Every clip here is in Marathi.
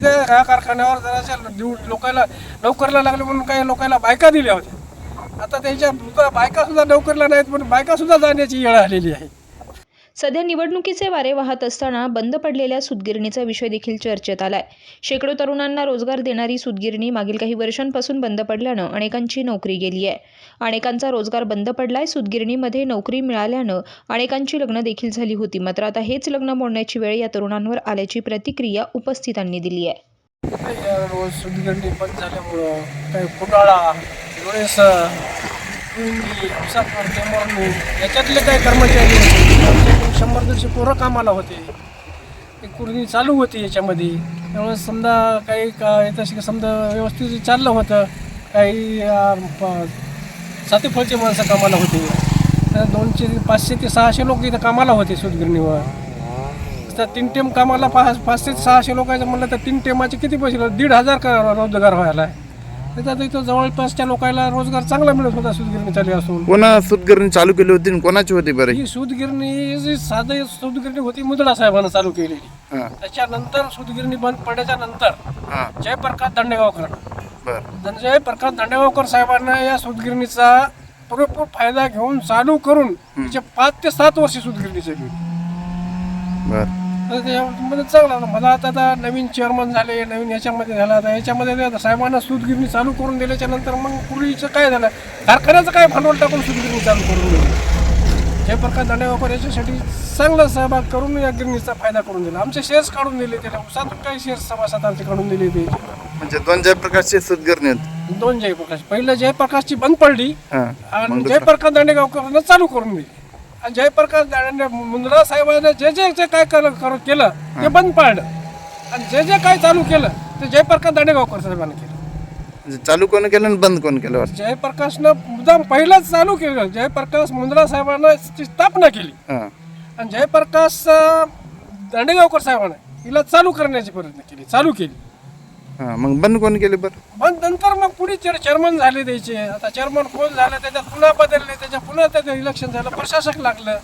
ह्या कारखान्यावर जराशा लोकांना नोकरीला लागले म्हणून काही लोकांना बायका दिल्या होत्या. आता त्यांच्या बायका सुद्धा नोकरीला नाहीत म्हणून बायका सुद्धा जाण्याची वेळ आलेली आहे. सध्या निवडणुकीचे वारे वाहत असताना बंद पडलेल्या सूतगिरणीचा विषय देखील चर्चेत आलाय. शेकडो तरुणांना रोजगार देणारी सूतगिरणी मागील काही वर्षांपासून बंद पडल्यानं अनेकांची नोकरी गेली आहे. अनेकांचा रोजगार बंद पडलाय. सूतगिरणीमध्ये नोकरी मिळाल्यानं अनेकांची लग्न देखील झाली होती. मात्र आता हेच लग्न मोडण्याची वेळ या तरुणांवर आल्याची प्रतिक्रिया उपस्थितांनी दिली आहे. रोज सूतगिरणी बंद झाल्यामुळं काही फुटाळा, डोळेस, याच्यातले काही कर्मचारी होते. 100 पोरं कामाला होते. एक कुरणी चालू होती याच्यामध्ये. त्यामुळे समजा काही येतं समजा व्यवस्थित चाललं होतं. काही सातेफळचे माणसं कामाला होते. 500 ते 600 लोक इथं कामाला होते सूतगिरणीवर. तर 3 टेम कामाला 500 ते 600 लोकांचं म्हणलं तर 3 टेमाचे किती पैसे 1,500 रोजगार व्हायला आहे. त्याच्यात इथं जवळपासच्या लोकांना रोजगार चांगला मिळत होता सूतगिरणी चालू असून. कोणा सूतगिरणी चालू केली होती, कोणाची होती बरं? ही सूतगिरणी जी साधी सूतगिरणी होती मुंदडा साहेबांना चालू केलेली. त्याच्यानंतर सूतगिरणी बंद पडल्याच्या नंतर जयप्रकाश दांडेगावकर जयप्रकाश दांडेगावकर साहेबांना या सूतगिरणीचा पुरेपूर फायदा घेऊन चालू करून तिचे 5 ते 7 वर्ष सूतगिरणी चालू. त्याच्यामध्ये चांगला मला आता नवीन चेअरमन झाले, नवीन याच्यामध्ये झाला. आता याच्यामध्ये साहेबांना सूतगिरणी चालू करून दिल्याच्या नंतर मग पूर्वीचं काय झालं, कारखान्याचं काय भांडवल टाकून सूतगिरणी चालू करून दिली. जयप्रकाश दांडेगावकर याच्यासाठी चांगला सहभाग करून या गिरणीचा फायदा करून दिला. आमचे शेअर्स काढून दिले त्याला. उसातून काही शेअर्स सभासदांचे काढून दिले ते. म्हणजे 2 जयप्रकाशची सूतगिरणी होती. 2 जयप्रकाश. पहिलं जयप्रकाशची बंद पडली आणि जयप्रकाश दांडेगावकरांना चालू करून दिली. आणि जयप्रकाश मुंदडा साहेबांनी जे काय केलं ते बंद पाडलं. आणि जे काय चालू केलं ते जयप्रकाश दांडेगावकर साहेबांनी केलं. चालू कोण केलं आणि बंद कोण केलं? जयप्रकाशनं मुद्दाम पहिलाच चालू केलं. जयप्रकाश मुंदडा साहेबांना स्थापना केली आणि जयप्रकाश दांडेगावकर साहेबांना हिला चालू करण्याची प्रयत्न केली, चालू केली. मग बंद कोण केले बरं? बंद नंतर मग पुढे चेअरमन झाले त्याचे. आता चेअरमन कोण झालं, त्याच्यात पुन्हा बदलले, त्याच्या पुन्हा त्याचं इलेक्शन झालं, प्रशासक लागलं.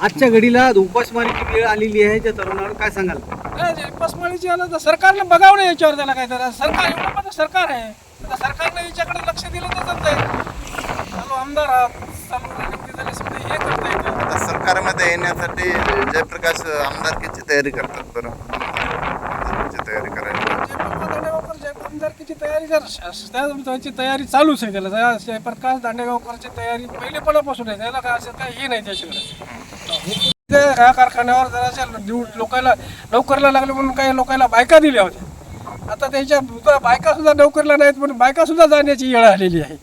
आजच्या घडीला उपासमारीची वेळ आलेली आहे. त्या तरुणावर काय सांगाल? उपासमारीची आलं तर सरकारनं बघावं नाही याच्यावर. त्याला काय तर सरकार एवढं मोठं सरकार आहे. आता सरकारनं याच्याकडे लक्ष दिलं तर चालतंय. चालू आमदार आहात, चालू झाले समजा हे करता येतं. आता सरकारमध्ये येण्यासाठी जयप्रकाश आमदारकीची तयारी करतात. बरं, तयारी करायला आमदारकीची तयारी त्याची तयारी चालूच आहे. त्याला जयप्रकाश दांडेगावकरची तयारी पहिलेपणापासून आहे. त्याला काय असं काही हे नाही त्याच्याकडे. ह्या कारखान्यावर जराशा लोकांना नोकरीला लागले म्हणून काही लोकांना बायका दिल्या होत्या. आता त्यांच्या बायका सुद्धा नोकरीला नाहीत म्हणून बायका सुद्धा जाण्याची वेळ आलेली आहे.